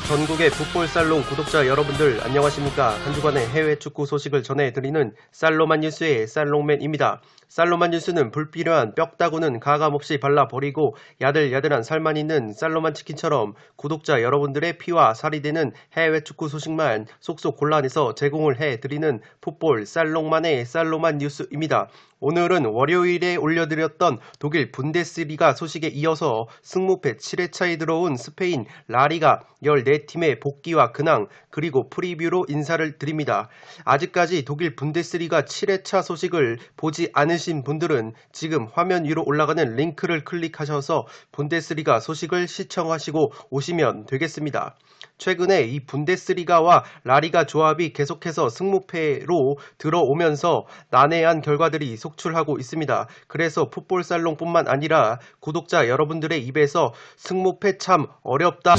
전국의 풋볼살롱 구독자 여러분들 안녕하십니까. 한 주간의 해외 축구 소식을 전해드리는 살로만 뉴스의 살롱맨입니다. 살로만 뉴스는 불필요한 뼈다구는 가감없이 발라버리고 야들야들한 살만 있는 살로만 치킨처럼 구독자 여러분들의 피와 살이 되는 해외 축구 소식만 쏙쏙 골라내서 제공을 해드리는 풋볼 살롱만의 살로만 뉴스입니다. 오늘은 월요일에 올려드렸던 독일 분데스리가 소식에 이어서 승무패 7회차에 들어온 스페인 라리가 14팀의 복귀와 근황 그리고 프리뷰로 인사를 드립니다. 아직까지 독일 분데스리가 7회차 소식을 보지 않으신 분들은 지금 화면 위로 올라가는 링크를 클릭하셔서 분데스리가 소식을 시청하시고 오시면 되겠습니다. 최근에 이 분데스리가와 라리가 조합이 계속해서 승무패로 들어오면서 난해한 결과들이 속출하고 있습니다. 그래서 풋볼살롱뿐만 아니라 구독자 여러분들의 입에서 승무패 참 어렵다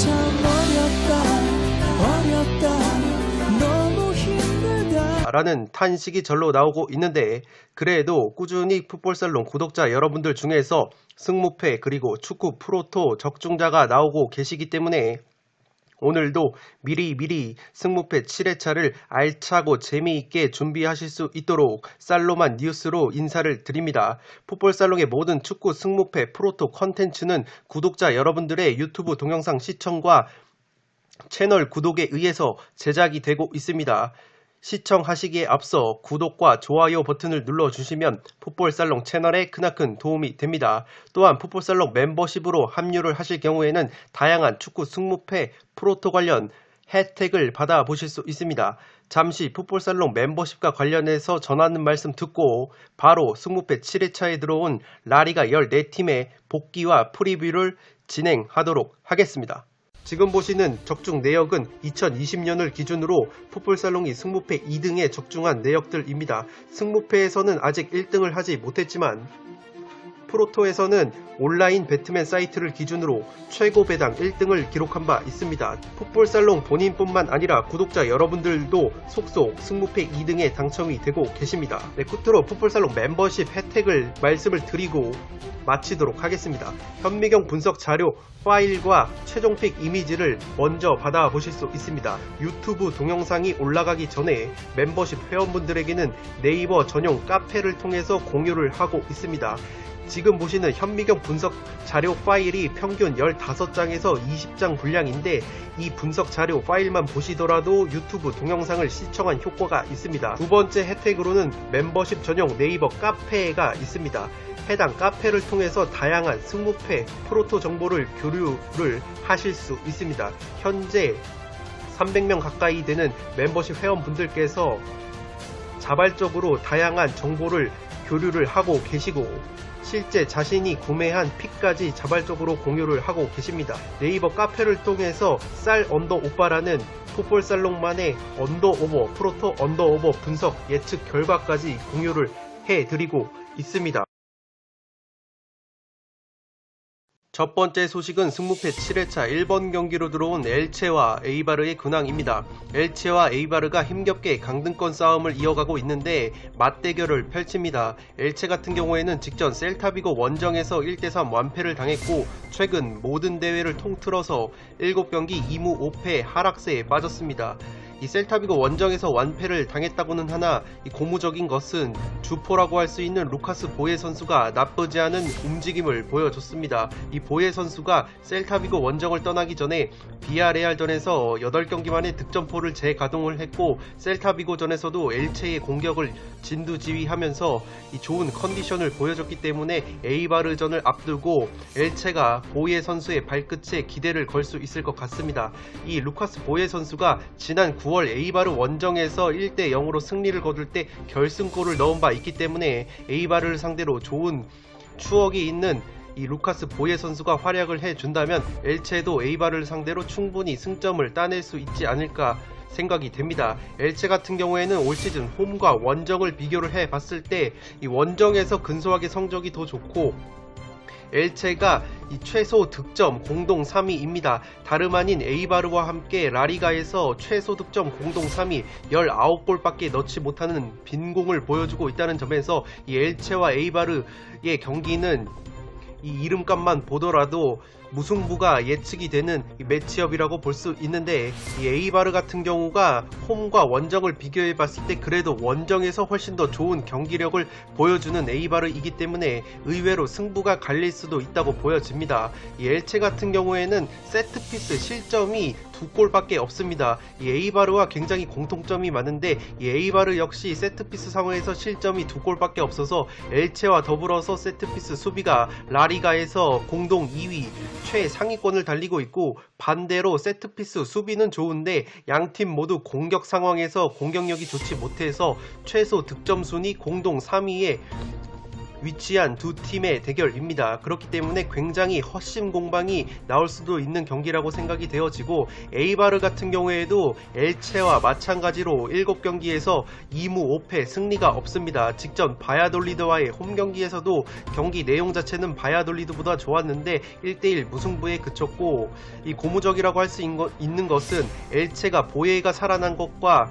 라는 탄식이 절로 나오고 있는데, 그래도 꾸준히 풋볼살롱 구독자 여러분들 중에서 승무패 그리고 축구 프로토 적중자가 나오고 계시기 때문에 오늘도 미리 승무패 7회차를 알차고 재미있게 준비하실 수 있도록 살로만 뉴스로 인사를 드립니다. 풋볼살롱의 모든 축구 승무패 프로토 컨텐츠는 구독자 여러분들의 유튜브 동영상 시청과 채널 구독에 의해서 제작이 되고 있습니다. 시청하시기에 앞서 구독과 좋아요 버튼을 눌러주시면 풋볼살롱 채널에 크나큰 도움이 됩니다. 또한 풋볼살롱 멤버십으로 합류를 하실 경우에는 다양한 축구 승무패 프로토 관련 혜택을 받아보실 수 있습니다. 잠시 풋볼살롱 멤버십과 관련해서 전하는 말씀 듣고 바로 승무패 7회차에 들어온 라리가 14팀의 복귀와 프리뷰를 진행하도록 하겠습니다. 지금 보시는 적중 내역은 2020년을 기준으로 풋볼살롱이 승무패 2등에 적중한 내역들입니다. 승무패에서는 아직 1등을 하지 못했지만 프로토에서는 온라인 배트맨 사이트를 기준으로 최고 배당 1등을 기록한 바 있습니다. 풋볼살롱 본인뿐만 아니라 구독자 여러분들도 속속 승무패 2등에 당첨이 되고 계십니다. 네, 끝으로 풋볼살롱 멤버십 혜택을 말씀을 드리고 마치도록 하겠습니다. 현미경 분석 자료 파일과 최종픽 이미지를 먼저 받아보실 수 있습니다. 유튜브 동영상이 올라가기 전에 멤버십 회원분들에게는 네이버 전용 카페를 통해서 공유를 하고 있습니다. 지금 보시는 현미경 분석 자료 파일이 평균 15장에서 20장 분량인데 이 분석 자료 파일만 보시더라도 유튜브 동영상을 시청한 효과가 있습니다. 두 번째 혜택으로는 멤버십 전용 네이버 카페가 있습니다. 해당 카페를 통해서 다양한 승무패 프로토 정보를 교류를 하실 수 있습니다. 현재 300명 가까이 되는 멤버십 회원분들께서 자발적으로 다양한 정보를 교류를 하고 계시고 실제 자신이 구매한 픽까지 자발적으로 공유를 하고 계십니다. 네이버 카페를 통해서 쌀 언더 오빠라는 풋볼살롱만의 언더오버 프로토 언더오버 분석 예측 결과까지 공유를 해드리고 있습니다. 첫 번째 소식은 승무패 7회차 1번 경기로 들어온 엘체와 에이바르의 근황입니다. 엘체와 에이바르가 힘겹게 강등권 싸움을 이어가고 있는데 맞대결을 펼칩니다. 엘체 같은 경우에는 직전 셀타비고 원정에서 1대3 완패를 당했고 최근 모든 대회를 통틀어서 7경기 2무 5패 하락세에 빠졌습니다. 이 셀타비고 원정에서 완패를 당했다고는 하나 이 고무적인 것은 주포라고 할 수 있는 루카스 보예 선수가 나쁘지 않은 움직임을 보여줬습니다. 이 보예 선수가 셀타비고 원정을 떠나기 전에 비아레알전에서 8경기 만에 득점포를 재가동을 했고 셀타비고전에서도 엘체의 공격을 진두지휘하면서 이 좋은 컨디션을 보여줬기 때문에 에이바르전을 앞두고 엘체가 보예 선수의 발끝에 기대를 걸 수 있을 것 같습니다. 이 루카스 보예 선수가 지난 9월 에이바르 원정에서 1대0으로 승리를 거둘 때 결승골을 넣은 바 있기 때문에 에이바르를 상대로 좋은 추억이 있는 이 루카스 보예 선수가 활약을 해준다면 엘체도 에이바르를 상대로 충분히 승점을 따낼 수 있지 않을까 생각이 됩니다. 엘체 같은 경우에는 올 시즌 홈과 원정을 비교를 해 봤을 때 이 원정에서 근소하게 성적이 더 좋고 엘체가 이 최소 득점 공동 3위입니다. 다름 아닌 에이바르와 함께 라리가에서 최소 득점 공동 3위 19골밖에 넣지 못하는 빈공을 보여주고 있다는 점에서 이 엘체와 에이바르의 경기는 이 이름값만 보더라도 무승부가 예측이 되는 이 매치업이라고 볼 수 있는데, 이 에이바르 같은 경우가 홈과 원정을 비교해 봤을 때 그래도 원정에서 훨씬 더 좋은 경기력을 보여주는 에이바르이기 때문에 의외로 승부가 갈릴 수도 있다고 보여집니다. 이 엘체 같은 경우에는 세트피스 실점이 2골밖에 없습니다. 이 에이바르와 굉장히 공통점이 많은데 이 에이바르 역시 세트피스 상황에서 실점이 2골밖에 없어서 엘체와 더불어서 세트피스 수비가 라리가에서 공동 2위 최상위권을 달리고 있고, 반대로 세트피스 수비는 좋은데 양팀 모두 공격 상황에서 공격력이 좋지 못해서 최소 득점 순위 공동 3위에 위치한 두 팀의 대결입니다. 그렇기 때문에 굉장히 헛심 공방이 나올 수도 있는 경기라고 생각이 되어지고, 에이바르 같은 경우에도 엘체와 마찬가지로 7경기에서 2무 5패 승리가 없습니다. 직전 바야돌리드와의 홈 경기에서도 경기 내용 자체는 바야돌리드보다 좋았는데 1대1 무승부에 그쳤고, 이 고무적이라고 할 수 있는 것은 엘체가 보예가 살아난 것과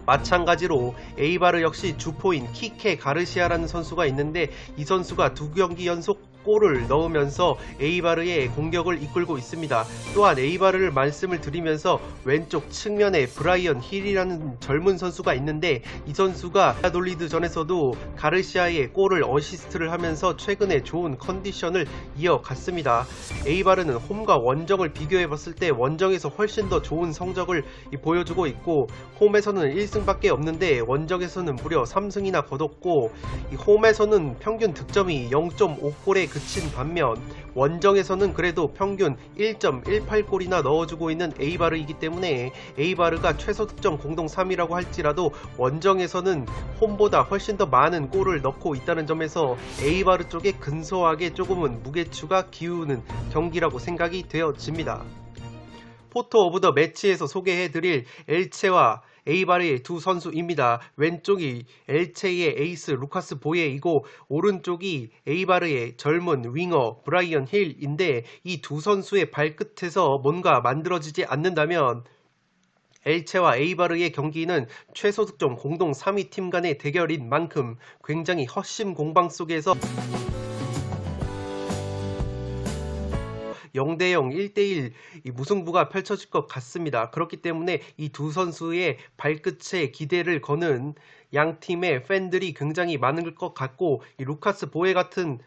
마찬가지로 에이바르 역시 주포인 키케 가르시아라는 선수가 있는데 이 선수가 2경기 연속 골을 넣으면서 에이바르의 공격을 이끌고 있습니다. 또한 에이바르를 말씀을 드리면서 왼쪽 측면에 브라이언 힐이라는 젊은 선수가 있는데 이 선수가 바야돌리드 전에서도 가르시아의 골을 어시스트를 하면서 최근에 좋은 컨디션을 이어갔습니다. 에이바르는 홈과 원정을 비교해봤을 때 원정에서 훨씬 더 좋은 성적을 보여주고 있고, 홈에서는 1승밖에 없는데 원정에서는 무려 3승이나 거뒀고, 이 홈에서는 평균 득점이 0.5골에 그친 반면 원정에서는 그래도 평균 1.18골이나 넣어주고 있는 에이바르이기 때문에 에이바르가 최소 득점 공동 3위라고 할지라도 원정에서는 홈보다 훨씬 더 많은 골을 넣고 있다는 점에서 에이바르 쪽에 근소하게 조금은 무게추가 기우는 경기라고 생각이 되어집니다. 포토 오브 더 매치에서 소개해드릴 엘체와 에이바르의 두 선수입니다. 왼쪽이 엘체의 에이스 루카스 보예이고 오른쪽이 에이바르의 젊은 윙어 브라이언 힐인데, 이 두 선수의 발끝에서 뭔가 만들어지지 않는다면 엘체와 에이바르의 경기는 최소 득점 공동 3위 팀 간의 대결인 만큼 굉장히 헛심 공방 속에서 0대0, 1대1 무승부가 펼쳐질 것 같습니다. 그렇기 때문에 이 두 선수의 발끝에 기대를 거는 양 팀의 팬들이 굉장히 많을 것 같고, 이 루카스 보예 같은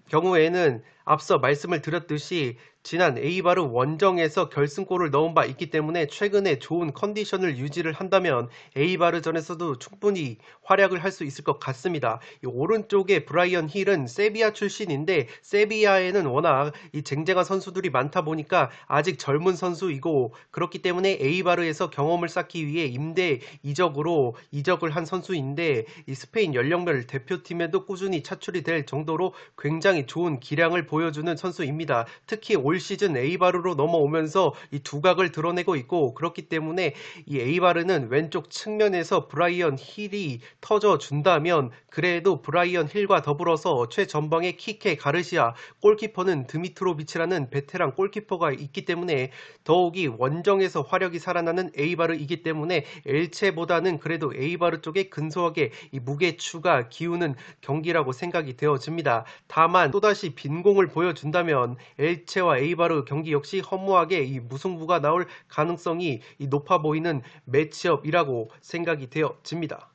경우에는 앞서 말씀을 드렸듯이 지난 에이바르 원정에서 결승골을 넣은 바 있기 때문에 최근에 좋은 컨디션을 유지를 한다면 에이바르전에서도 충분히 활약을 할 수 있을 것 같습니다. 이 오른쪽에 브라이언 힐은 세비야 출신인데 세비야에는 워낙 이 쟁쟁한 선수들이 많다 보니까 아직 젊은 선수이고, 그렇기 때문에 에이바르에서 경험을 쌓기 위해 임대 이적으로 이적을 한 선수인데 이 스페인 연령별 대표팀에도 꾸준히 차출이 될 정도로 굉장히 좋은 기량을 보여주는 선수입니다. 특히 올 시즌 에이바르로 넘어오면서 이 두각을 드러내고 있고, 그렇기 때문에 이 에이바르는 왼쪽 측면에서 브라이언 힐이 터져준다면 그래도 브라이언 힐과 더불어서 최전방의 키케 가르시아, 골키퍼는 드미트로비치라는 베테랑 골키퍼가 있기 때문에 더욱이 원정에서 화력이 살아나는 에이바르이기 때문에 엘체보다는 그래도 에이바르 쪽에 근소하게 이 무게추가 기우는 경기라고 생각이 되어집니다. 다만 또다시 빈공을 보여준다면 엘체와 에이바르 경기 역시 허무하게 이 무승부가 나올 가능성이 높아 보이는 매치업이라고 생각이 되어집니다.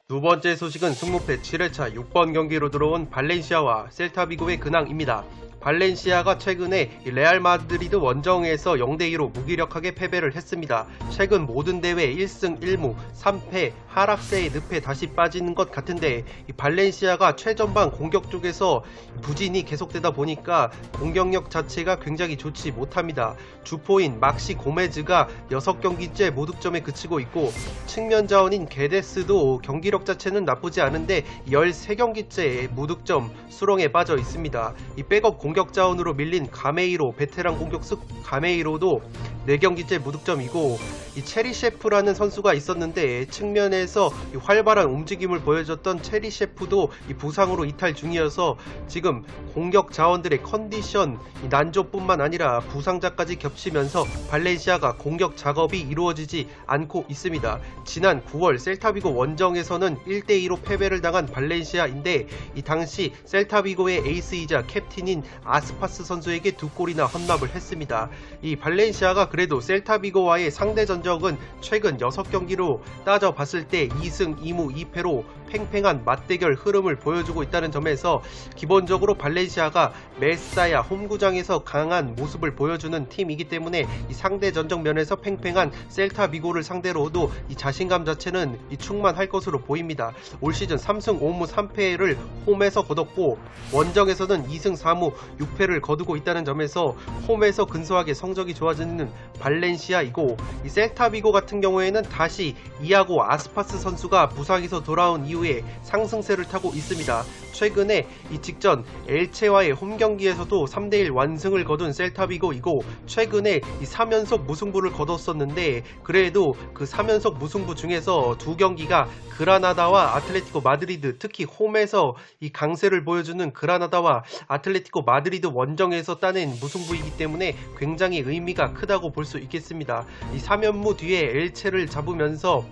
두 번째 소식은 승무패 7회차 6번 경기로 들어온 발렌시아와 셀타비고의 근황입니다. 발렌시아가 최근에 레알 마드리드 원정에서 0대2로 무기력하게 패배를 했습니다. 최근 모든 대회 1승 1무 3패 하락세의 늪에 다시 빠지는 것 같은데 이 발렌시아가 최전방 공격 쪽에서 부진이 계속되다 보니까 공격력 자체가 굉장히 좋지 못합니다. 주포인 막시 고메즈가 6경기째 무득점에 그치고 있고 측면 자원인 게데스도 경기력 자체는 나쁘지 않은데 13경기째 무득점 수렁에 빠져 있습니다. 이 백업 공격 자원으로 밀린 가메이로 베테랑 공격수 가메이로도 4경기째 무득점이고 이 체리 셰프라는 선수가 있었는데 측면에서 이 활발한 움직임을 보여줬던 체리 셰프도 이 부상으로 이탈 중이어서 지금 공격 자원들의 컨디션 난조뿐만 아니라 부상자까지 겹치면서 발렌시아가 공격 작업이 이루어지지 않고 있습니다. 지난 9월 셀타비고 원정에서는 1대2로 패배를 당한 발렌시아인데 이 당시 셀타비고의 에이스이자 캡틴인 아스파스 선수에게 2골이나 헌납을 했습니다. 이 발렌시아가 그래도 셀타비고와의 상대 전적은 최근 6경기로 따져봤을 때 2승 2무 2패로 팽팽한 맞대결 흐름을 보여주고 있다는 점에서 기본적으로 발렌시아가 메사야 홈구장에서 강한 모습을 보여주는 팀이기 때문에 이 상대 전적 면에서 팽팽한 셀타비고를 상대로도 이 자신감 자체는 충만할 것으로 보입니다. 올 시즌 3승 5무 3패를 홈에서 거뒀고 원정에서는 2승 4무 6패를 거두고 있다는 점에서 홈에서 근소하게 성적이 좋아지는 발렌시아이고 이 셀타비고 같은 경우에는 다시 이아고 아스파스 선수가 부상에서 돌아온 이후에 상승세를 타고 있습니다. 최근에 이 직전 엘체와의 홈경기에서도 3대1 완승을 거둔 셀타비고이고 최근에 이 3연속 무승부를 거뒀었는데 그래도 그 3연속 무승부 중에서 2경기가 그라나다와 아틀레티코 마드리드, 특히 홈에서 이 강세를 보여주는 그라나다와 아틀레티코 마드리드 원정에서 따낸 무승부이기 때문에 굉장히 의미가 크다고 볼 수 있겠습니다. 이 3연무 뒤에 엘체를 잡으면서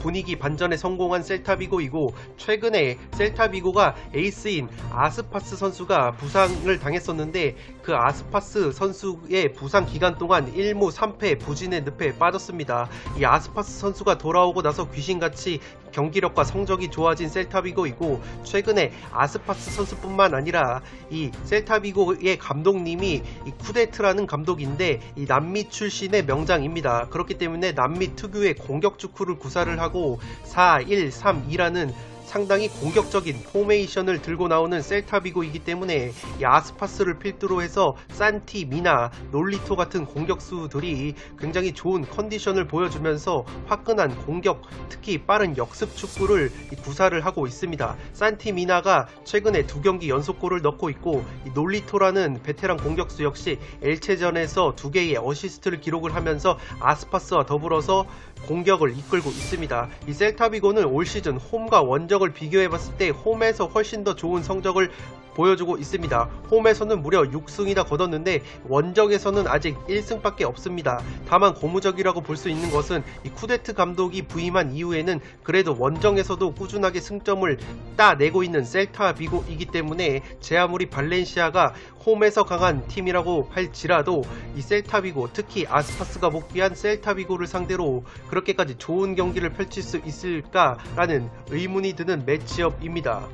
분위기 반전에 성공한 셀타비고이고 최근에 셀타비고가 에이스인 아스파스 선수가 부상을 당했었는데 그 아스파스 선수의 부상 기간 동안 1무 3패 부진의 늪에 빠졌습니다. 이 아스파스 선수가 돌아오고 나서 귀신같이 경기력과 성적이 좋아진 셀타비고이고 최근에 아스파스 선수뿐만 아니라 이 셀타비고의 감독님이 이 쿠데트라는 감독인데 이 남미 출신의 명장입니다. 그렇기 때문에 남미 특유의 공격 축구를 구사를 하고 4-1-3-2라는 상당히 공격적인 포메이션을 들고 나오는 셀타비고이기 때문에 이 아스파스를 필두로 해서 산티, 미나, 놀리토 같은 공격수들이 굉장히 좋은 컨디션을 보여주면서 화끈한 공격, 특히 빠른 역습 축구를 구사를 하고 있습니다. 산티 미나가 최근에 2경기 연속골을 넣고 있고 이 놀리토라는 베테랑 공격수 역시 엘체전에서 2개의 어시스트를 기록을 하면서 아스파스와 더불어서 공격을 이끌고 있습니다. 이 셀타비고는 올 시즌 홈과 원정을 비교해봤을 때 홈에서 훨씬 더 좋은 성적을 보여주고 있습니다. 홈에서는 무려 6승이나 거뒀는데 원정에서는 아직 1승밖에 없습니다. 다만 고무적이라고 볼 수 있는 것은 이 쿠데트 감독이 부임한 이후에는 그래도 원정에서도 꾸준하게 승점을 따내고 있는 셀타비고이기 때문에 제 아무리 발렌시아가 홈에서 강한 팀이라고 할지라도 이 셀타비고, 특히 아스파스가 복귀한 셀타비고를 상대로 그렇게까지 좋은 경기를 펼칠 수 있을까라는 의문이 드는 매치업입니다.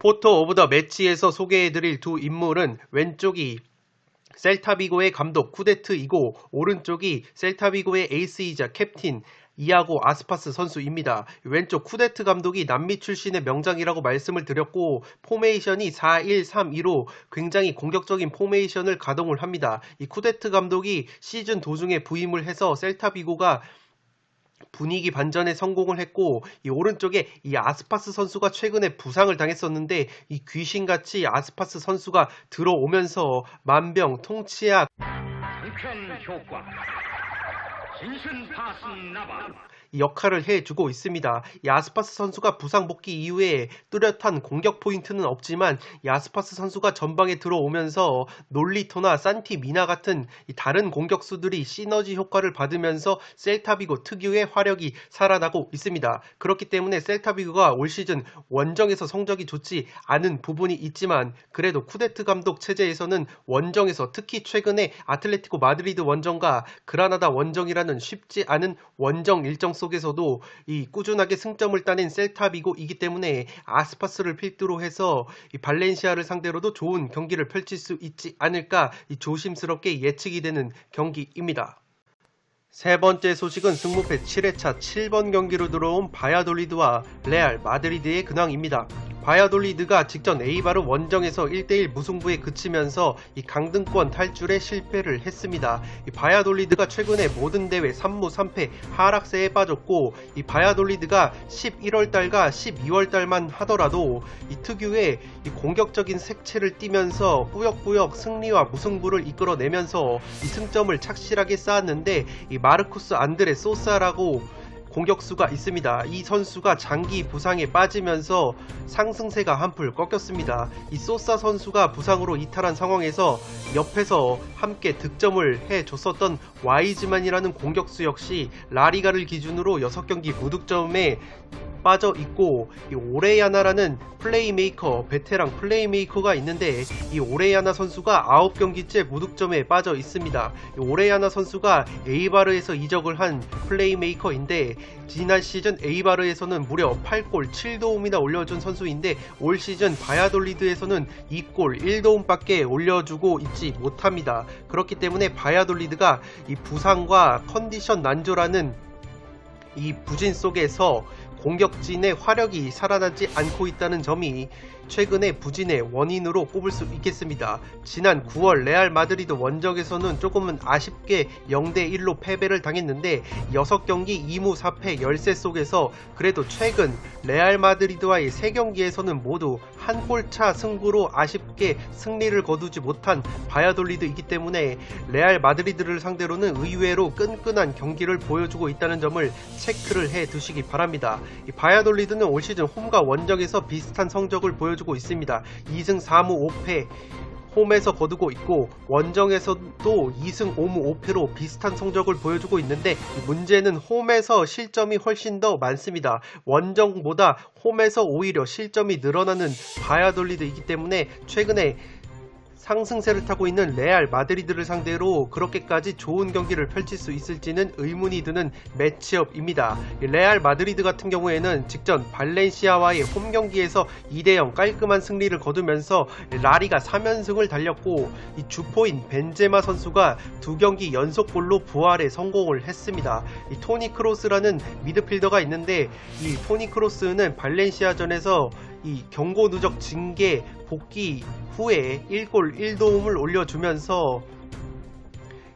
포토 오브 더 매치에서 소개해드릴 두 인물은 왼쪽이 셀타비고의 감독 쿠데트이고 오른쪽이 셀타비고의 에이스이자 캡틴 이아고 아스파스 선수입니다. 왼쪽 쿠데트 감독이 남미 출신의 명장이라고 말씀을 드렸고 포메이션이 4-1-3-2로 굉장히 공격적인 포메이션을 가동을 합니다. 이 쿠데트 감독이 시즌 도중에 부임을 해서 셀타비고가 분위기 반전에 성공을 했고 이 오른쪽에 이 아스파스 선수가 최근에 부상을 당했었는데 이 귀신같이 아스파스 선수가 들어오면서 만병통치약 이 역할을 해주고 있습니다. 이 아스파스 선수가 부상 복귀 이후에 뚜렷한 공격 포인트는 없지만 이 아스파스 선수가 전방에 들어오면서 놀리토나 산티 미나 같은 이 다른 공격수들이 시너지 효과를 받으면서 셀타비고 특유의 화력이 살아나고 있습니다. 그렇기 때문에 셀타비고가 올 시즌 원정에서 성적이 좋지 않은 부분이 있지만 그래도 쿠데트 감독 체제에서는 원정에서 특히 최근에 아틀레티코 마드리드 원정과 그라나다 원정이라는 쉽지 않은 원정 일정 속에서도 이 꾸준하게 승점을 따낸 셀타 비고이기 때문에 아스파스를 필두로 해서 이 발렌시아를 상대로도 좋은 경기를 펼칠 수 있지 않을까 조심스럽게 예측이 되는 경기입니다. 세 번째 소식은 승무패 7회차 7번 경기로 들어온 바야돌리드와 레알 마드리드의 근황입니다. 바야돌리드가 직전 에이바르 원정에서 1대1 무승부에 그치면서 이 강등권 탈출에 실패를 했습니다. 이 바야돌리드가 최근에 모든 대회 3무 3패 하락세에 빠졌고, 이 바야돌리드가 11월달과 12월달만 하더라도 이 특유의 이 공격적인 색채를 띠면서 꾸역꾸역 승리와 무승부를 이끌어내면서 이 승점을 착실하게 쌓았는데, 이 마르쿠스 안드레 소사라고 공격수가 있습니다. 이 선수가 장기 부상에 빠지면서 상승세가 한풀 꺾였습니다. 이 소사 선수가 부상으로 이탈한 상황에서 옆에서 함께 득점을 해줬었던 와이즈만이라는 공격수 역시 라리가를 기준으로 6경기 무득점에 빠져 있고, 이 오레야나라는 플레이메이커, 베테랑 플레이메이커가 있는데 이 오레야나 선수가 9경기째 무득점에 빠져 있습니다. 이 오레야나 선수가 에이바르에서 이적을 한 플레이메이커인데 지난 시즌 에이바르에서는 무려 8골 7도움이나 올려준 선수인데 올 시즌 바야돌리드에서는 2골 1도움밖에 올려주고 있지 못합니다. 그렇기 때문에 바야돌리드가 이 부상과 컨디션 난조라는 이 부진 속에서 공격진의 화력이 살아나지 않고 있다는 점이 최근의 부진의 원인으로 꼽을 수 있겠습니다. 지난 9월 레알 마드리드 원정에서는 조금은 아쉽게 0대1로 패배를 당했는데 6경기 2무 4패 열세 속에서 그래도 최근 레알 마드리드와의 3경기에서는 모두 한 골차 승부로 아쉽게 승리를 거두지 못한 바야돌리드이기 때문에 레알 마드리드를 상대로는 의외로 끈끈한 경기를 보여주고 있다는 점을 체크를 해 두시기 바랍니다. 이 바야돌리드는 올 시즌 홈과 원정에서 비슷한 성적을 보여주고 있습니다. 2승 4무 5패 홈에서 거두고 있고 원정에서도 2승 5무 5패로 비슷한 성적을 보여주고 있는데 문제는 홈에서 실점이 훨씬 더 많습니다. 원정보다 홈에서 오히려 실점이 늘어나는 바야돌리드이기 때문에 최근에 상승세를 타고 있는 레알 마드리드를 상대로 그렇게까지 좋은 경기를 펼칠 수 있을지는 의문이 드는 매치업입니다. 레알 마드리드 같은 경우에는 직전 발렌시아와의 홈 경기에서 2대0 깔끔한 승리를 거두면서 라리가 3연승을 달렸고 이 주포인 벤제마 선수가 2경기 연속골로 부활에 성공을 했습니다. 이 토니 크로스라는 미드필더가 있는데 이 토니 크로스는 발렌시아전에서 이 경고 누적 징계 복귀 후에 1골 1도움을 올려주면서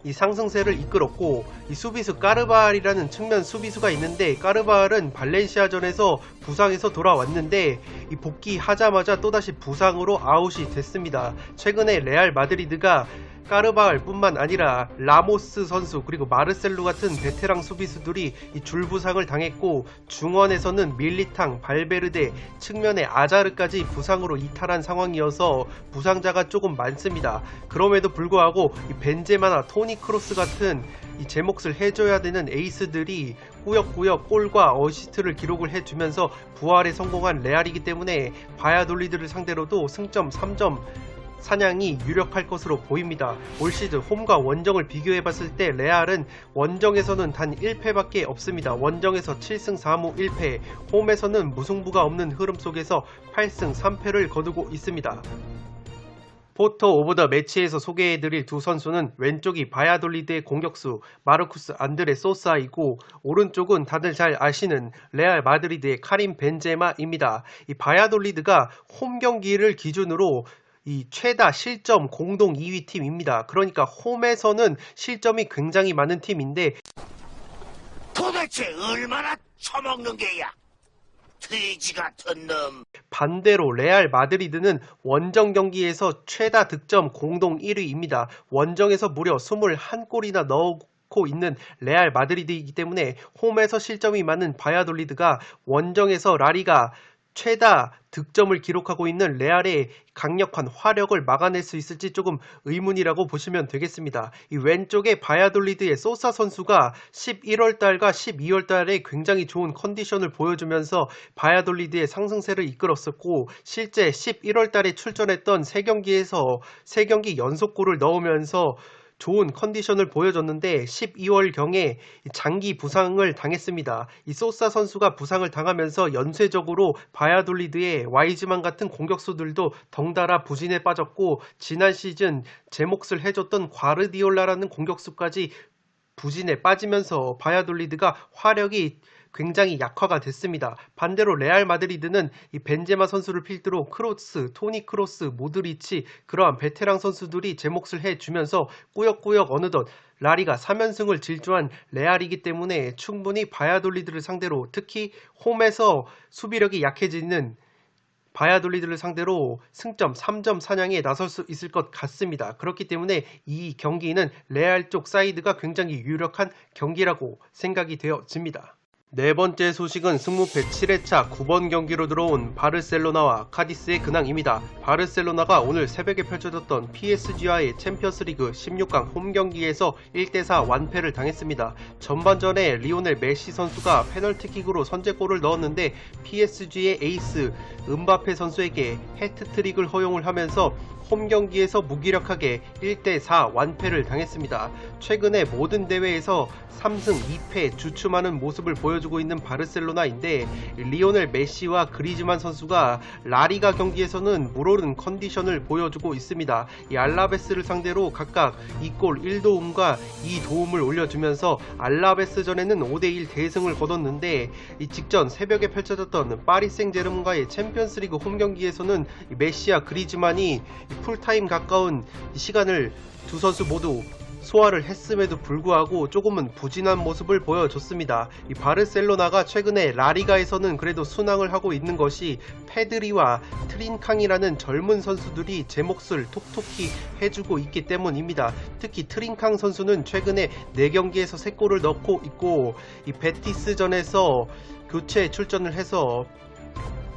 이 상승세를 이끌었고, 이 수비수 까르바알이라는 측면 수비수가 있는데 까르바알은 발렌시아전에서 부상에서 돌아왔는데 이 복귀하자마자 또다시 부상으로 아웃이 됐습니다. 최근에 레알 마드리드가 까르바알 뿐만 아니라 라모스 선수 그리고 마르셀로 같은 베테랑 수비수들이 이 줄부상을 당했고, 중원에서는 밀리탕, 발베르데, 측면의 아자르까지 부상으로 이탈한 상황이어서 부상자가 조금 많습니다. 그럼에도 불구하고 이 벤제마나 토니 크로스 같은 이 제 몫을 해줘야 되는 에이스들이 꾸역꾸역 골과 어시스트를 기록을 해주면서 부활에 성공한 레알이기 때문에 바야돌리드를 상대로도 승점 3점 사냥이 유력할 것으로 보입니다. 올 시즌 홈과 원정을 비교해봤을 때 레알은 원정에서는 단 1패밖에 없습니다. 원정에서 7승 4무 1패, 홈에서는 무승부가 없는 흐름 속에서 8승 3패를 거두고 있습니다. 포터 오브 더 매치에서 소개해드릴 두 선수는 왼쪽이 바야돌리드의 공격수 마르쿠스 안드레 소사이고 오른쪽은 다들 잘 아시는 레알 마드리드의 카림 벤제마입니다. 이 바야돌리드가 홈 경기를 기준으로 이 최다 실점 공동 2위 팀입니다. 그러니까 홈에서는 실점이 굉장히 많은 팀인데 도대체 얼마나 처먹는 게야? 돼지 같은 놈. 반대로 레알 마드리드는 원정 경기에서 최다 득점 공동 1위입니다. 원정에서 무려 21골이나 넣고 있는 레알 마드리드이기 때문에 홈에서 실점이 많은 바야돌리드가 원정에서 라리가 최다 득점을 기록하고 있는 레알의 강력한 화력을 막아낼 수 있을지 조금 의문이라고 보시면 되겠습니다. 이 왼쪽에 바야돌리드의 소사 선수가 11월달과 12월달에 굉장히 좋은 컨디션을 보여주면서 바야돌리드의 상승세를 이끌었었고 실제 11월달에 출전했던 3경기에서 3경기 연속골을 넣으면서 좋은 컨디션을 보여줬는데 12월경에 장기 부상을 당했습니다. 이 소사 선수가 부상을 당하면서 연쇄적으로 바야돌리드의 와이즈만 같은 공격수들도 덩달아 부진에 빠졌고 지난 시즌 제 몫을 해줬던 과르디올라라는 공격수까지 부진에 빠지면서 바야돌리드가 화력이 굉장히 약화가 됐습니다. 반대로 레알 마드리드는 이 벤제마 선수를 필두로 크로스, 토니 크로스, 모드리치 그러한 베테랑 선수들이 제 몫을 해주면서 꾸역꾸역 어느덧 라리가 3연승을 질주한 레알이기 때문에 충분히 바야돌리드를 상대로 특히 홈에서 수비력이 약해지는 바야돌리드를 상대로 승점 3점 사냥에 나설 수 있을 것 같습니다. 그렇기 때문에 이 경기는 레알 쪽 사이드가 굉장히 유력한 경기라고 생각이 되어집니다. 네 번째 소식은 승무패 7회차 9번 경기로 들어온 바르셀로나와 카디스의 근황입니다. 바르셀로나가 오늘 새벽에 펼쳐졌던 PSG와의 챔피언스리그 16강 홈경기에서 1대4 완패를 당했습니다. 전반전에 리오넬 메시 선수가 페널티킥으로 선제골을 넣었는데 PSG의 에이스 음바페 선수에게 해트트릭을 허용을 하면서 홈경기에서 무기력하게 1대4 완패를 당했습니다. 최근에 모든 대회에서 3승 2패 주춤하는 모습을 보여주고 있는 바르셀로나인데 리오넬 메시와 그리즈만 선수가 라리가 경기에서는 물오른 컨디션을 보여주고 있습니다. 이 알라베스를 상대로 각각 2골 1도움과 2도움을 올려주면서 알라베스전에는 5대1 대승을 거뒀는데 이 직전 새벽에 펼쳐졌던 파리 생제르맹과의 챔피언스리그 홈경기에서는 메시와 그리즈만이 풀타임 가까운 시간을 두 선수 모두 소화를 했음에도 불구하고 조금은 부진한 모습을 보여줬습니다. 이 바르셀로나가 최근에 라리가에서는 그래도 순항을 하고 있는 것이 페드리와 트린캉이라는 젊은 선수들이 제 몫을 톡톡히 해주고 있기 때문입니다. 특히 트린캉 선수는 최근에 4경기에서 3골을 넣고 있고 이 베티스전에서 교체 출전을 해서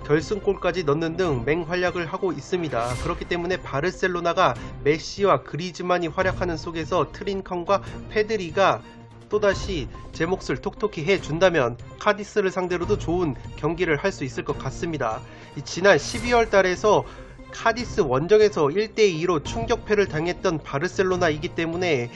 결승골까지 넣는 등 맹활약을 하고 있습니다. 그렇기 때문에 바르셀로나가 메시와 그리즈만이 활약하는 속에서 트린컨과 페드리가 또다시 제 몫을 톡톡히 해준다면 카디스를 상대로도 좋은 경기를 할 수 있을 것 같습니다. 지난 12월 달에서 카디스 원정에서 1대2로 충격패를 당했던 바르셀로나이기 때문에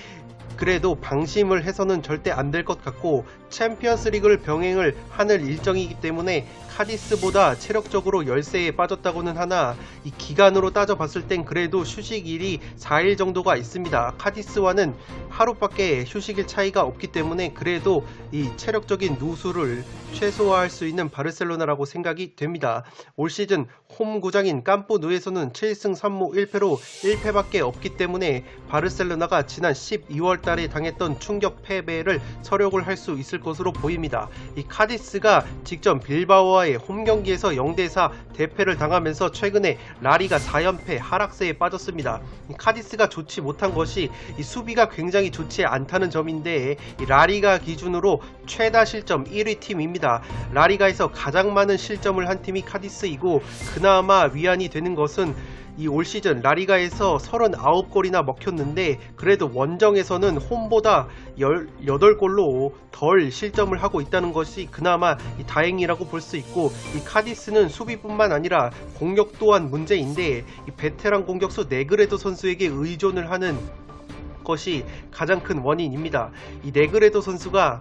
그래도 방심을 해서는 절대 안 될 것 같고 챔피언스리그를 병행을 하는 일정이기 때문에 카디스보다 체력적으로 열세에 빠졌다고는 하나 이 기간으로 따져봤을 땐 그래도 휴식일이 4일 정도가 있습니다. 카디스와는 하루밖에 휴식일 차이가 없기 때문에 그래도 이 체력적인 누수를 최소화할 수 있는 바르셀로나라고 생각이 됩니다. 올 시즌 홈 구장인 캄프누에서는 7승 3무 1패로 1패밖에 없기 때문에 바르셀로나가 지난 12월 달에 당했던 충격 패배를 서력을 할 수 있을 것으로 보입니다. 이 카디스가 직전 빌바오와의 홈 경기에서 0대4 대패를 당하면서 최근에 라리가 4연패 하락세에 빠졌습니다. 이 카디스가 좋지 못한 것이 이 수비가 굉장히 좋지 않다는 점인데 이 라리가 기준으로 최다 실점 1위 팀입니다. 라리가에서 가장 많은 실점을 한 팀이 카디스이고 그나마 위안이 되는 것은 이 올 시즌 라리가에서 39골이나 먹혔는데 그래도 원정에서는 홈보다 18골로 덜 실점을 하고 있다는 것이 그나마 다행이라고 볼 수 있고 이 카디스는 수비뿐만 아니라 공격 또한 문제인데 이 베테랑 공격수 네그레도 선수에게 의존을 하는 것이 가장 큰 원인입니다. 이 네그레도 선수가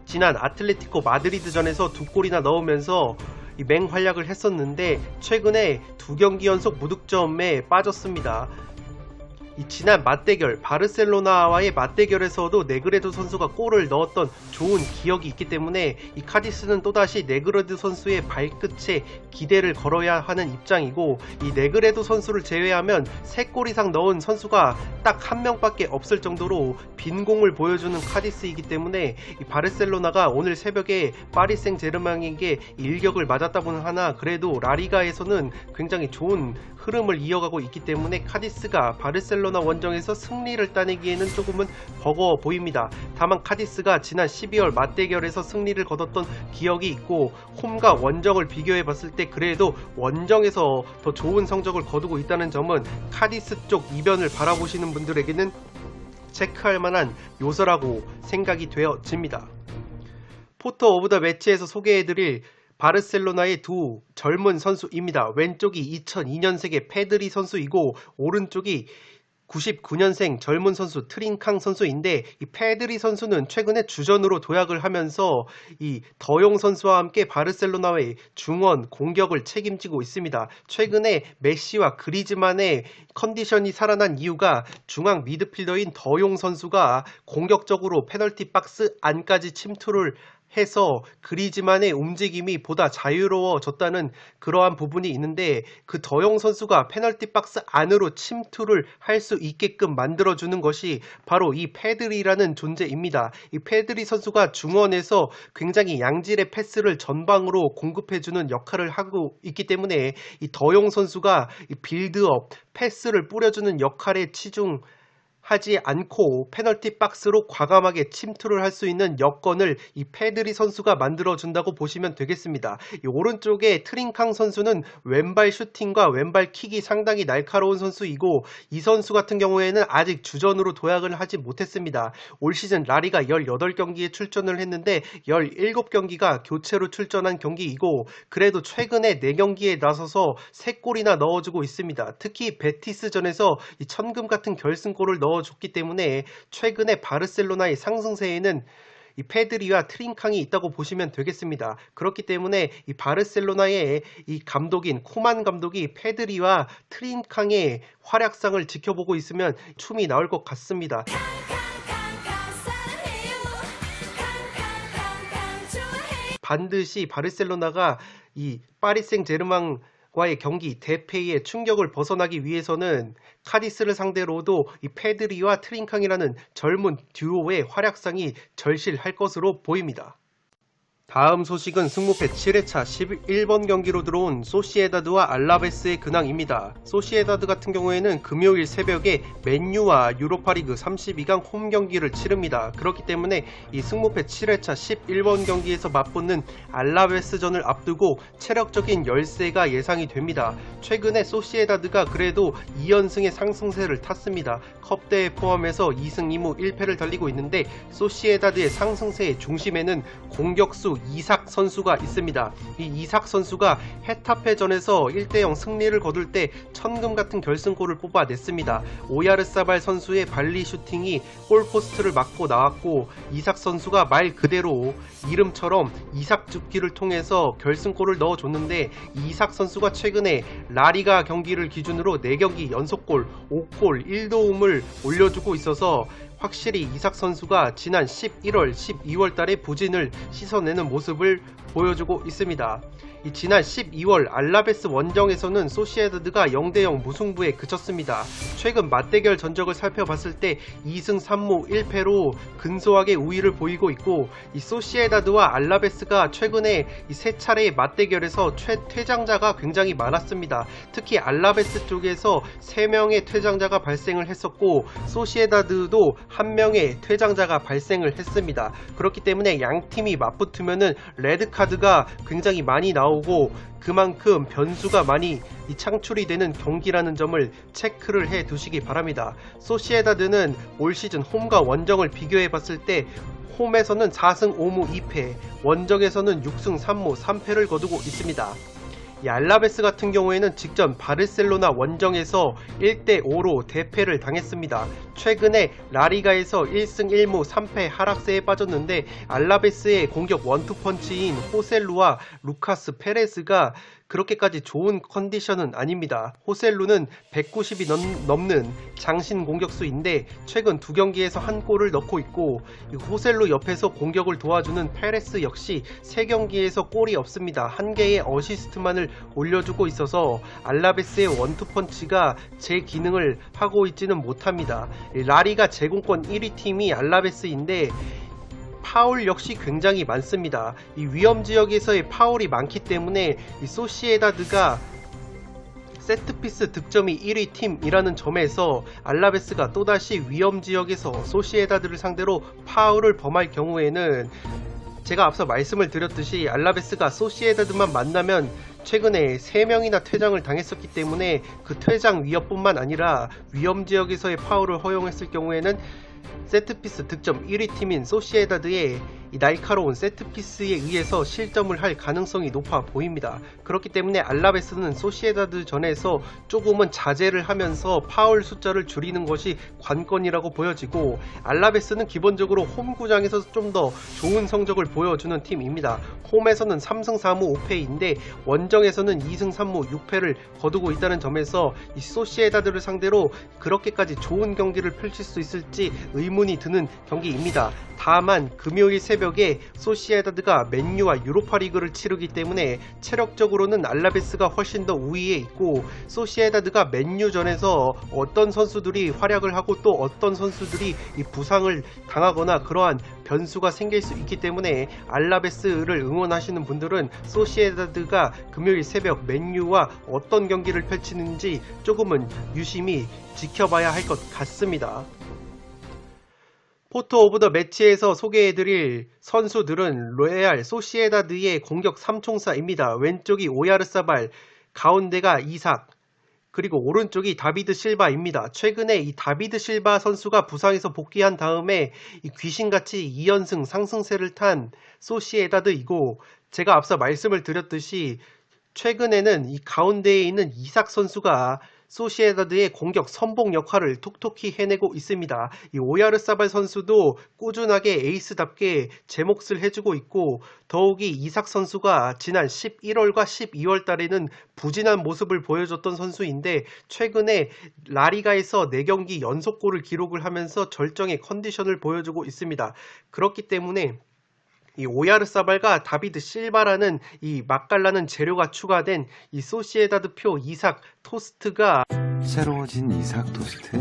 지난 아틀레티코 마드리드전에서 2골이나 넣으면서 이 맹활약을 했었는데 최근에 2경기 연속 무득점에 빠졌습니다. 이 지난 맞대결 바르셀로나와의 맞대결에서도 네그레도 선수가 골을 넣었던 좋은 기억이 있기 때문에 이 카디스는 또다시 네그레도 선수의 발끝에 기대를 걸어야 하는 입장이고 이 네그레도 선수를 제외하면 3골 이상 넣은 선수가 딱 1명밖에 없을 정도로 빈공을 보여주는 카디스이기 때문에 이 바르셀로나가 오늘 새벽에 파리 생제르맹에게 일격을 맞았다고는 하나 그래도 라리가에서는 굉장히 좋은 흐름을 이어가고 있기 때문에 카디스가 바르셀로나 원정에서 승리를 따내기에는 조금은 버거워 보입니다. 다만 카디스가 지난 12월 맞대결에서 승리를 거뒀던 기억이 있고 홈과 원정을 비교해 봤을 때 그래도 원정에서 더 좋은 성적을 거두고 있다는 점은 카디스 쪽 이변을 바라보시는 분들에게는 체크할 만한 요소라고 생각이 되어집니다. 포터 오브 더 매치에서 소개해드릴 바르셀로나의 두 젊은 선수입니다. 왼쪽이 2002년생의 페드리 선수이고 오른쪽이 99년생 젊은 선수 트린캉 선수인데 이 페드리 선수는 최근에 주전으로 도약을 하면서 이 더용 선수와 함께 바르셀로나의 중원 공격을 책임지고 있습니다. 최근에 메시와 그리즈만의 컨디션이 살아난 이유가 중앙 미드필더인 더용 선수가 공격적으로 페널티 박스 안까지 침투를 해서 그리즈만의 움직임이 보다 자유로워졌다는 그러한 부분이 있는데, 그 더용 선수가 페널티 박스 안으로 침투를 할 수 있게끔 만들어주는 것이 바로 이 페드리라는 존재입니다. 이 페드리 선수가 중원에서 굉장히 양질의 패스를 전방으로 공급해주는 역할을 하고 있기 때문에 이 더용 선수가 이 빌드업, 패스를 뿌려주는 역할에 치중하지 않고 페널티 박스로 과감하게 침투를 할 수 있는 여건을 이 페드리 선수가 만들어준다고 보시면 되겠습니다. 이 오른쪽에 트린캉 선수는 왼발 슈팅과 왼발 킥이 상당히 날카로운 선수이고, 이 선수 같은 경우에는 아직 주전으로 도약을 하지 못했습니다. 올 시즌 라리가 18경기에 출전을 했는데 17경기가 교체로 출전한 경기이고, 그래도 최근에 4경기에 나서서 3골이나 넣어주고 있습니다. 특히 베티스전에서 이 천금 같은 결승골을 넣어줬기 때문에 최근에 바르셀로나의 상승세에는 이 페드리와 트린캉이 있다고 보시면 되겠습니다. 그렇기 때문에 이 바르셀로나의 이 감독인 코만 감독이 페드리와 트린캉의 활약상을 지켜보고 있으면 춤이 나올 것 같습니다. 반드시 바르셀로나가 이 파리 생제르맹 과의 경기 대패의 충격을 벗어나기 위해서는 카디스를 상대로도 이 페드리와 트린캉이라는 젊은 듀오의 활약상이 절실할 것으로 보입니다. 다음 소식은 승무패 7회차 11번 경기로 들어온 소시에다드와 알라베스의 근황입니다. 소시에다드 같은 경우에는 금요일 새벽에 맨유와 유로파리그 32강 홈 경기를 치릅니다. 그렇기 때문에 이 승무패 7회차 11번 경기에서 맞붙는 알라베스전을 앞두고 체력적인 열세가 예상이 됩니다. 최근에 소시에다드가 그래도 2연승의 상승세를 탔습니다. 컵대회 포함해서 2승 2무 1패를 달리고 있는데, 소시에다드의 상승세의 중심에는 공격수 이삭 선수가 있습니다. 이 이삭 선수가 헤타페전에서 1대0 승리를 거둘 때 천금 같은 결승골을 뽑아냈습니다. 오야르사발 선수의 발리 슈팅이 골포스트를 맞고 나왔고, 이삭 선수가 말 그대로 이름처럼 이삭 줍기를 통해서 결승골을 넣어줬는데, 이삭 선수가 최근에 라리가 경기를 기준으로 4경기 연속골 5골 1도움을 올려주고 있어서 확실히 이삭 선수가 지난 11월, 12월 달에 부진을 씻어내는 모습을 보여주고 있습니다. 지난 12월 알라베스 원정에서는 소시에다드가 0대0 무승부에 그쳤습니다. 최근 맞대결 전적을 살펴봤을 때 2승 3무 1패로 근소하게 우위를 보이고 있고, 이 소시에다드와 알라베스가 최근에 이 3차례의 맞대결에서 퇴장자가 굉장히 많았습니다. 특히 알라베스 쪽에서 3명의 퇴장자가 발생을 했었고, 소시에다드도 1명의 퇴장자가 발생을 했습니다. 그렇기 때문에 양 팀이 맞붙으면은 레드카드가 굉장히 많이 나오고 그만큼 변수가 많이 창출이 되는 경기라는 점을 체크를 해 두시기 바랍니다. 소시에다드는 올 시즌 홈과 원정을 비교해 봤을 때 홈에서는 4승 5무 2패, 원정에서는 6승 3무 3패를 거두고 있습니다. 이 알라베스 같은 경우에는 직전 바르셀로나 원정에서 1대5로 대패를 당했습니다. 최근에 라리가에서 1승 1무 3패 하락세에 빠졌는데, 알라베스의 공격 원투펀치인 호셀루와 루카스 페레스가 그렇게까지 좋은 컨디션은 아닙니다. 호셀루는 190이 넘는 장신 공격수인데 최근 2경기에서 한 골을 넣고 있고, 호셀루 옆에서 공격을 도와주는 페레스 역시 3경기에서 골이 없습니다. 1개의 어시스트만을 올려주고 있어서 알라베스의 원투펀치가 제 기능을 하고 있지는 못합니다. 라리가 제공권 1위 팀이 알라베스인데 파울 역시 굉장히 많습니다. 이 위험지역에서의 파울이 많기 때문에 이 소시에다드가 세트피스 득점이 1위 팀이라는 점에서 알라베스가 또다시 위험지역에서 소시에다드를 상대로 파울을 범할 경우에는, 제가 앞서 말씀을 드렸듯이 알라베스가 소시에다드만 만나면 최근에 3명이나 퇴장을 당했었기 때문에 그 퇴장 위협뿐만 아니라 위험지역에서의 파울을 허용했을 경우에는 세트피스 득점 1위 팀인 소시에다드의 이 날카로운 세트피스에 의해서 실점을 할 가능성이 높아 보입니다. 그렇기 때문에 알라베스는 소시에다드 전에서 조금은 자제를 하면서 파울 숫자를 줄이는 것이 관건이라고 보여지고, 알라베스는 기본적으로 홈구장에서 좀 더 좋은 성적을 보여주는 팀입니다. 홈에서는 3승 4무 5패인데 원정에서는 2승 3무 6패를 거두고 있다는 점에서 이 소시에다드를 상대로 그렇게까지 좋은 경기를 펼칠 수 있을지 의문이 드는 경기입니다. 다만 금요일 새벽에 소시에다드가 맨유와 유로파리그를 치르기 때문에 체력적으로는 알라베스가 훨씬 더 우위에 있고, 소시에다드가 맨유전에서 어떤 선수들이 활약을 하고 또 어떤 선수들이 이 부상을 당하거나 그러한 변수가 생길 수 있기 때문에 알라베스를 응원하시는 분들은 소시에다드가 금요일 새벽 맨유와 어떤 경기를 펼치는지 조금은 유심히 지켜봐야 할 것 같습니다. 포토 오브 더 매치에서 소개해드릴 선수들은 레알 소시에다드의 공격 3총사입니다. 왼쪽이 오야르사발, 가운데가 이삭, 그리고 오른쪽이 다비드 실바입니다. 최근에 이 다비드 실바 선수가 부상에서 복귀한 다음에 이 귀신같이 2연승 상승세를 탄 소시에다드이고, 제가 앞서 말씀을 드렸듯이 최근에는 이 가운데에 있는 이삭 선수가 소시에다드의 공격 선봉 역할을 톡톡히 해내고 있습니다. 이 오야르사발 선수도 꾸준하게 에이스답게 제 몫을 해주고 있고, 더욱이 이삭 선수가 지난 11월과 12월 달에는 부진한 모습을 보여줬던 선수인데 최근에 라리가에서 4경기 연속골을 기록을 하면서 절정의 컨디션을 보여주고 있습니다. 그렇기 때문에 이 오야르사발과 다비드 실바라는 이 맛깔나는 재료가 추가된 이 소시에다드 표 이삭 토스트가 새로워진 이삭 토스트?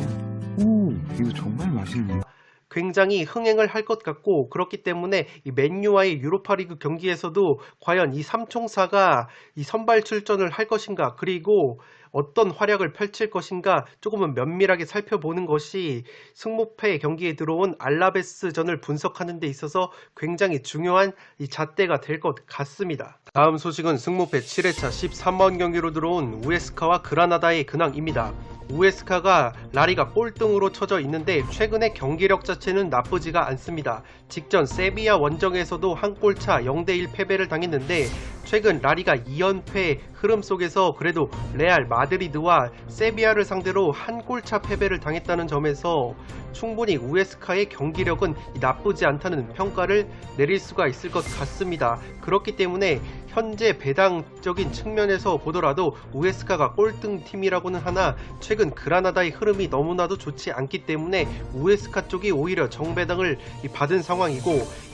오, 이거 정말 맛있네. 굉장히 흥행을 할 것 같고, 그렇기 때문에 이 맨유와의 유로파리그 경기에서도 과연 이 삼총사가 이 선발 출전을 할 것인가, 그리고 어떤 활약을 펼칠 것인가 조금은 면밀하게 살펴보는 것이 승무패 경기에 들어온 알라베스전을 분석하는 데 있어서 굉장히 중요한 이 잣대가 될 것 같습니다. 다음 소식은 승무패 7회차 13번 경기로 들어온 우에스카와 그라나다의 근황입니다. 우에스카가 라리가 꼴등으로 쳐져 있는데 최근의 경기력 자체는 나쁘지가 않습니다. 직전 세비야 원정에서도 한 골차 0대1 패배를 당했는데 최근 라리가 2연패 흐름 속에서 그래도 레알 마드리드와 세비야를 상대로 한 골차 패배를 당했다는 점에서 충분히 우에스카의 경기력은 나쁘지 않다는 평가를 내릴 수가 있을 것 같습니다. 그렇기 때문에 현재 배당적인 측면에서 보더라도 우에스카가 꼴등 팀이라고는 하나 최근 그라나다의 흐름이 너무나도 좋지 않기 때문에 우에스카 쪽이 오히려 정배당을 받은 상황이고,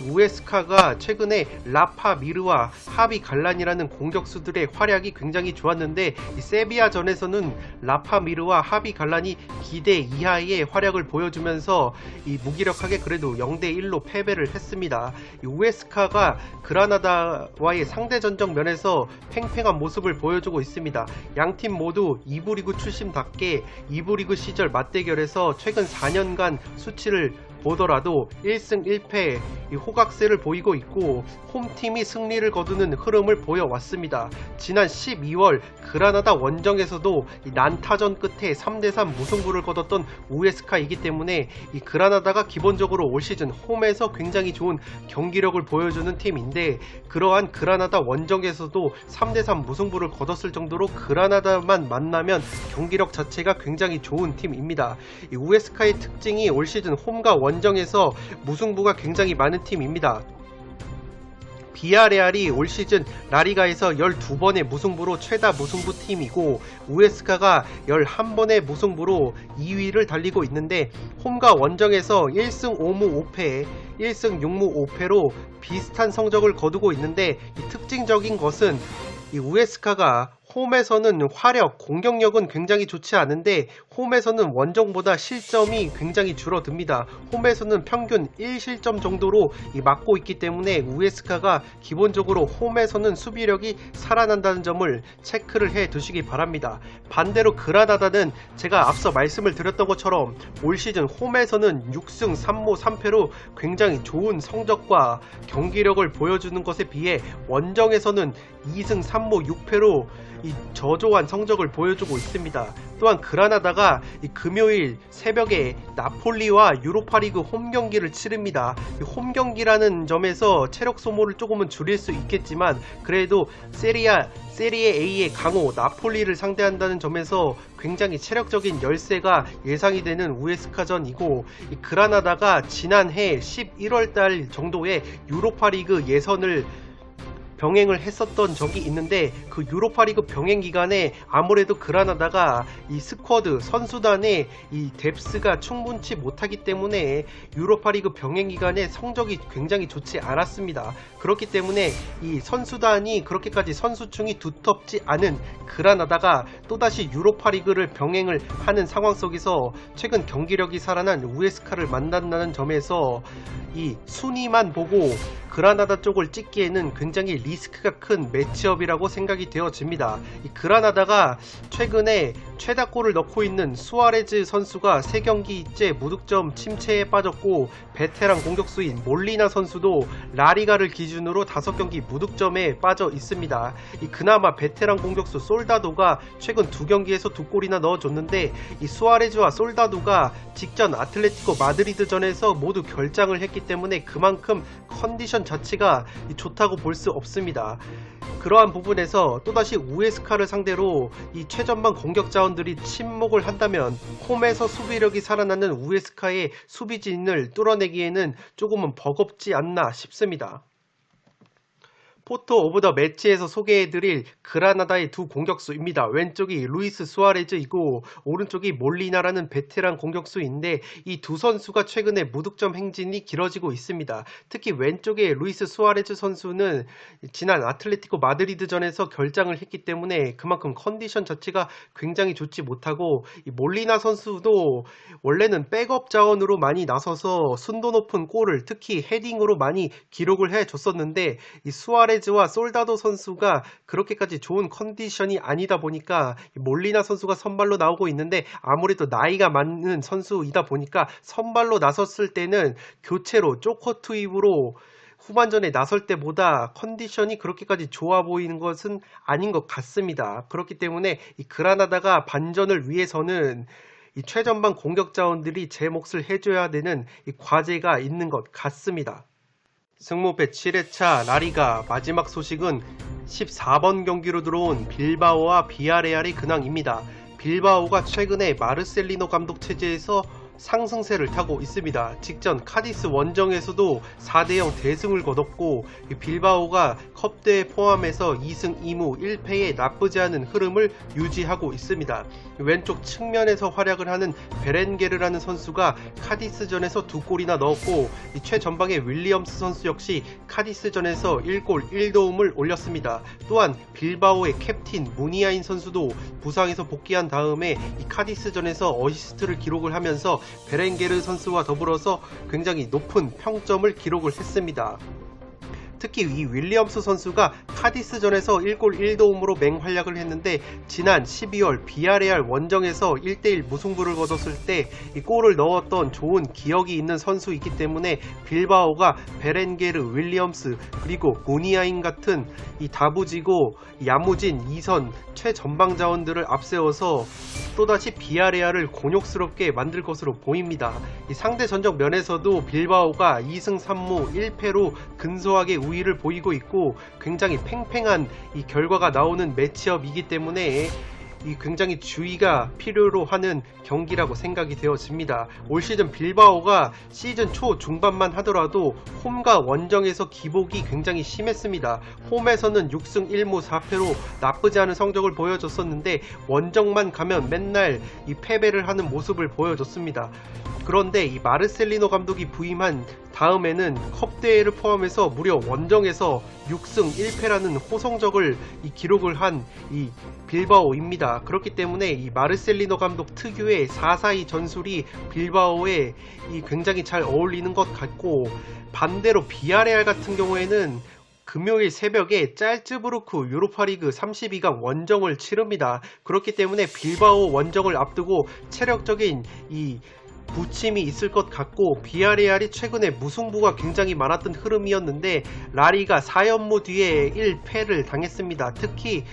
우에스카가 최근에 라파 미르와 하비 갈란이라는 공격수들의 활약이 굉장히 좋았는데 이 세비야전에서는 라파 미르와 하비 갈란이 기대 이하의 활약을 보여주면서 이 무기력하게 그래도 0대1로 패배를 했습니다. 이 우에스카가 그라나다와의 상대전적 면에서 팽팽한 모습을 보여주고 있습니다. 양팀 모두 2부 리그 출신답게 2부 리그 시절 맞대결에서 최근 4년간 수치를 보더라도 1승 1패 호각세를 보이고 있고 홈팀이 승리를 거두는 흐름을 보여왔습니다. 지난 12월 그라나다 원정에서도 난타전 끝에 3대3 무승부를 거뒀던 우에스카이기 때문에 이 그라나다가 기본적으로 올 시즌 홈에서 굉장히 좋은 경기력을 보여주는 팀인데, 그러한 그라나다 원정에서도 3대3 무승부를 거뒀을 정도로 그라나다만 만나면 경기력 자체가 굉장히 좋은 팀입니다. 이 우에스카의 특징이 올 시즌 홈과 원정에서 무승부가 굉장히 많은 팀입니다. 비아레알이 올 시즌 라리가에서 12번의 무승부로 최다 무승부 팀이고, 우에스카가 11번의 무승부로 2위를 달리고 있는데 홈과 원정에서 1승 5무 5패, 1승 6무 5패로 비슷한 성적을 거두고 있는데, 이 특징적인 것은 이 우에스카가 홈에서는 화력, 공격력은 굉장히 좋지 않은데 홈에서는 원정보다 실점이 굉장히 줄어듭니다. 홈에서는 평균 1실점 정도로 막고 있기 때문에 우에스카가 기본적으로 홈에서는 수비력이 살아난다는 점을 체크를 해 두시기 바랍니다. 반대로 그라나다는 제가 앞서 말씀을 드렸던 것처럼 올 시즌 홈에서는 6승 3무 3패로 굉장히 좋은 성적과 경기력을 보여주는 것에 비해 원정에서는 2승 3무 6패로 이 저조한 성적을 보여주고 있습니다. 또한 그라나다가 그라나다가 이 금요일 새벽에 나폴리와 유로파리그 홈 경기를 치릅니다. 이 홈 경기라는 점에서 체력 소모를 조금은 줄일 수 있겠지만 그래도 세리에 A의 강호 나폴리를 상대한다는 점에서 굉장히 체력적인 열세가 예상이 되는 우에스카전이고, 이 그라나다가 지난해 11월달 정도에 유로파리그 예선을 병행을 했었던 적이 있는데, 그 유로파리그 병행 기간에 아무래도 그라나다가 이 스쿼드 선수단의 이 뎁스가 충분치 못하기 때문에 유로파리그 병행 기간에 성적이 굉장히 좋지 않았습니다. 그렇기 때문에 이 선수단이 그렇게까지 선수층이 두텁지 않은 그라나다가 또다시 유로파리그를 병행을 하는 상황 속에서 최근 경기력이 살아난 우에스카를 만난다는 점에서 이 순위만 보고 그라나다 쪽을 찍기에는 굉장히 리스크가 큰 매치업이라고 생각이 되어집니다. 이 그라나다가 최근에 최다골을 넣고 있는 수아레즈 선수가 3경기째 무득점 침체에 빠졌고, 베테랑 공격수인 몰리나 선수도 라리가를 기준으로 5경기 무득점에 빠져 있습니다. 이 그나마 베테랑 공격수 솔다도가 최근 2경기에서 2골이나 넣어줬는데, 이 수아레즈와 솔다도가 직전 아틀레티코 마드리드전에서 모두 결장을 했기 때문에 그만큼 컨디션 자체가 좋다고 볼 수 없습니다. 그러한 부분에서 또다시 우에스카를 상대로 이 최전방 공격 자원들이 침묵을 한다면 홈에서 수비력이 살아나는 우에스카의 수비진을 뚫어내기에는 조금은 버겁지 않나 싶습니다. 포토 오브 더 매치에서 소개해드릴 그라나다의 두 공격수입니다. 왼쪽이 루이스 수아레즈이고 오른쪽이 몰리나라는 베테랑 공격수인데, 이 두 선수가 최근에 무득점 행진이 길어지고 있습니다. 특히 왼쪽의 루이스 수아레즈 선수는 지난 아틀레티코 마드리드전에서 결장을 했기 때문에 그만큼 컨디션 자체가 굉장히 좋지 못하고, 이 몰리나 선수도 원래는 백업 자원으로 많이 나서서 순도 높은 골을 특히 헤딩으로 많이 기록을 해줬었는데, 이 수아레즈와 솔다도 선수가 그렇게까지 좋은 컨디션이 아니다 보니까 몰리나 선수가 선발로 나오고 있는데, 아무래도 나이가 많은 선수이다 보니까 선발로 나섰을 때는 교체로 쪼커 투입으로 후반전에 나설 때보다 컨디션이 그렇게까지 좋아 보이는 것은 아닌 것 같습니다. 그렇기 때문에 이 그라나다가 반전을 위해서는 이 최전방 공격 자원들이 제 몫을 해줘야 되는 이 과제가 있는 것 같습니다. 승무패 7회차 라리가 마지막 소식은 14번 경기로 들어온 빌바오와 비아레알의 근황입니다. 빌바오가 최근에 마르셀리노 감독 체제에서 상승세를 타고 있습니다. 직전 카디스 원정에서도 4대0 대승을 거뒀고, 빌바오가 컵대회 포함해서 2승 2무 1패의 나쁘지 않은 흐름을 유지하고 있습니다. 왼쪽 측면에서 활약을 하는 베렌게르라는 선수가 카디스전에서 2골이나 넣었고, 최전방의 윌리엄스 선수 역시 카디스전에서 1골 1도움을 올렸습니다. 또한 빌바오의 캡틴 무니아인 선수도 부상에서 복귀한 다음에 이 카디스전에서 어시스트를 기록을 하면서 베렌게르 선수와 더불어서 굉장히 높은 평점을 기록을 했습니다. 특히 이 윌리엄스 선수가 카디스전에서 1골 1도움으로 맹활약을 했는데, 지난 12월 비아레알 원정에서 1대1 무승부를 거뒀을 때 이 골을 넣었던 좋은 기억이 있는 선수이기 때문에 빌바오가 베렌게르, 윌리엄스 그리고 무니아인 같은 이 다부지고 야무진 2선 최전방 자원들을 앞세워서 또다시 비아레알을 곤욕스럽게 만들 것으로 보입니다. 이 상대 전적 면에서도 빌바오가 2승 3무 1패로 근소하게 우위를 보이고 있고, 굉장히 팽팽한 이 결과가 나오는 매치업이기 때문에 이 굉장히 주의가 필요로 하는 경기라고 생각이 되어집니다. 올 시즌 빌바오가 시즌 초 중반만 하더라도 홈과 원정에서 기복이 굉장히 심했습니다. 홈에서는 6승 1무 4패로 나쁘지 않은 성적을 보여줬었는데, 원정만 가면 맨날 이 패배를 하는 모습을 보여줬습니다. 그런데 이 마르셀리노 감독이 부임한 다음에는 컵대회를 포함해서 무려 원정에서 6승 1패라는 호성적을 기록을 한 이 빌바오입니다. 그렇기 때문에 이 마르셀리노 감독 특유의 4-4-2 전술이 빌바오에 굉장히 잘 어울리는 것 같고, 반대로 비아레알 같은 경우에는 금요일 새벽에 짤츠부르크 유로파리그 32강 원정을 치릅니다. 그렇기 때문에 빌바오 원정을 앞두고 체력적인 이 부침이 있을 것 같고 비아레알이 최근에 무승부가 굉장히 많았던 흐름이었는데 라리가 4연무 뒤에 1패를 당했습니다. 특히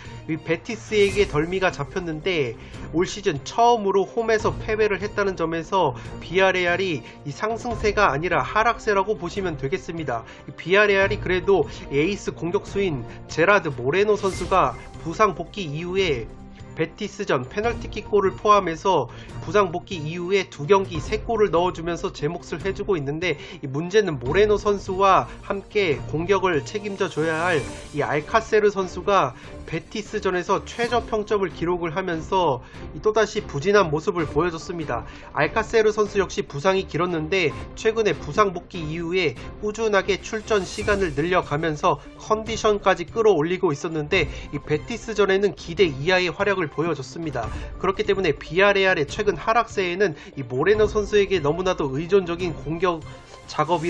베티스에게 덜미가 잡혔는데 올 시즌 처음으로 홈에서 패배를 했다는 점에서 비아레알이 이 상승세가 아니라 하락세라고 보시면 되겠습니다. 비아레알이 그래도 에이스 공격수인 제라드 모레노 선수가 부상 복귀 이후에 베티스전 페널티킥 골을 포함해서 부상 복귀 이후에 2경기 3골을 넣어주면서 제 몫을 해주고 있는데, 이 문제는 모레노 선수와 함께 공격을 책임져 줘야 할 이 알카세르 선수가 베티스전에서 최저 평점을 기록을 하면서 또다시 부진한 모습을 보여줬습니다. 알카세르 선수 역시 부상이 길었는데 최근에 부상 복귀 이후에 꾸준하게 출전 시간을 늘려가면서 컨디션까지 끌어올리고 있었는데 이 베티스전에는 기대 이하의 활약을 보여줬습니다. 그렇기 때문에 비아레알의 최근 하락세에는 이 모레노 선수에게 너무나도 의존적인 공격 작업이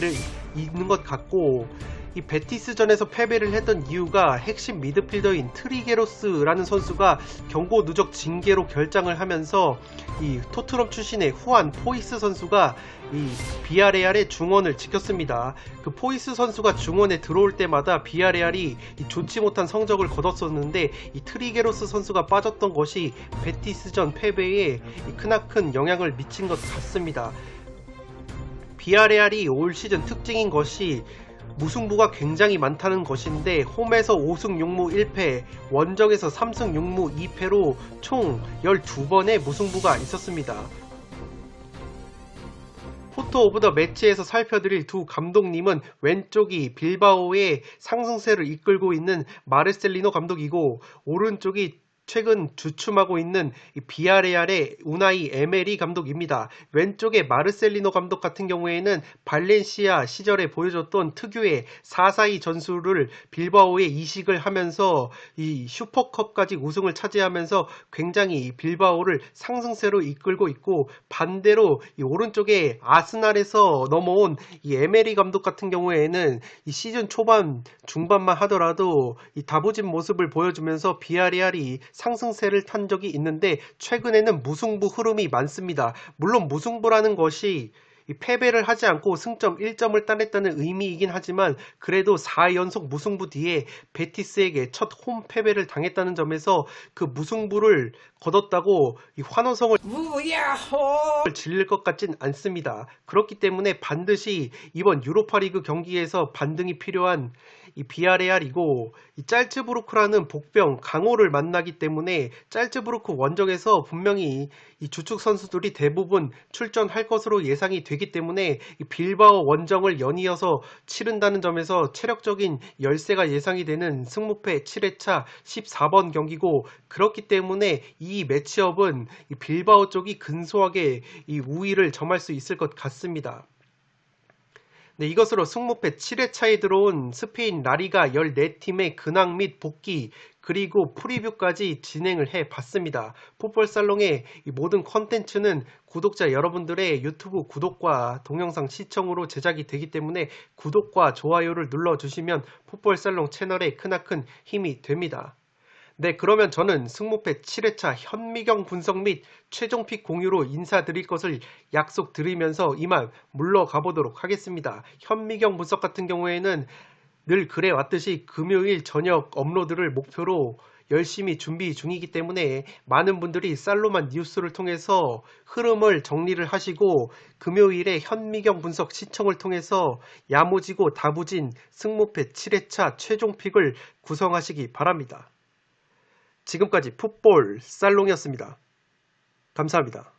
있는 것 같고, 이 베티스전에서 패배를 했던 이유가 핵심 미드필더인 트리게로스라는 선수가 경고 누적 징계로 결장을 하면서 이 토트넘 출신의 후안 포이스 선수가 이 비아레알의 중원을 지켰습니다. 그 포이스 선수가 중원에 들어올 때마다 비아레알이 좋지 못한 성적을 거뒀었는데 이 트리게로스 선수가 빠졌던 것이 베티스전 패배에 크나큰 영향을 미친 것 같습니다. 비아레알이 올 시즌 특징인 것이 무승부가 굉장히 많다는 것인데 홈에서 5승 6무 1패, 원정에서 3승 6무 2패로 총 12번의 무승부가 있었습니다. 포토 오브 더 매치에서 살펴드릴 두 감독님은 왼쪽이 빌바오의 상승세를 이끌고 있는 마르셀리노 감독이고, 오른쪽이 최근 주춤하고 있는 비아레알의 우나이 에메리 감독입니다. 왼쪽의 마르셀리노 감독 같은 경우에는 발렌시아 시절에 보여줬던 특유의 4-4-2 전술을 빌바오에 이식을 하면서 이 슈퍼컵까지 우승을 차지하면서 굉장히 빌바오를 상승세로 이끌고 있고, 반대로 이 오른쪽에 아스날에서 넘어온 이 에메리 감독 같은 경우에는 이 시즌 초반 중반만 하더라도 이 다부진 모습을 보여주면서 비아레알이 상승세를 탄 적이 있는데 최근에는 무승부 흐름이 많습니다. 물론 무승부라는 것이 패배를 하지 않고 승점 1점을 따냈다는 의미이긴 하지만 그래도 4연속 무승부 뒤에 베티스에게 첫 홈 패배를 당했다는 점에서 그 무승부를 거뒀다고 이 환호성을 질릴 것 같진 않습니다. 그렇기 때문에 반드시 이번 유로파리그 경기에서 반등이 필요한 이 비아레알이고, 이 짤츠부르크라는 복병 강호를 만나기 때문에 짤츠부르크 원정에서 분명히 이 주축 선수들이 대부분 출전할 것으로 예상이 되기 때문에 이 빌바오 원정을 연이어서 치른다는 점에서 체력적인 열세가 예상이 되는 승무패 7회차 14번 경기고, 그렇기 때문에 이 매치업은 이 빌바오 쪽이 근소하게 이 우위를 점할 수 있을 것 같습니다. 네, 이것으로 승무패 7회차에 들어온 스페인 라리가 14팀의 근황 및 복귀 그리고 프리뷰까지 진행을 해봤습니다. 풋볼살롱의 이 모든 컨텐츠는 구독자 여러분들의 유튜브 구독과 동영상 시청으로 제작이 되기 때문에 구독과 좋아요를 눌러주시면 풋볼살롱 채널에 크나큰 힘이 됩니다. 네, 그러면 저는 승무패 7회차 현미경 분석 및 최종픽 공유로 인사드릴 것을 약속드리면서 이만 물러가 보도록 하겠습니다. 현미경 분석 같은 경우에는 늘 그래왔듯이 금요일 저녁 업로드를 목표로 열심히 준비 중이기 때문에 많은 분들이 살로만 뉴스를 통해서 흐름을 정리를 하시고 금요일에 현미경 분석 시청을 통해서 야무지고 다부진 승무패 7회차 최종픽을 구성하시기 바랍니다. 지금까지 풋볼 살롱이었습니다. 감사합니다.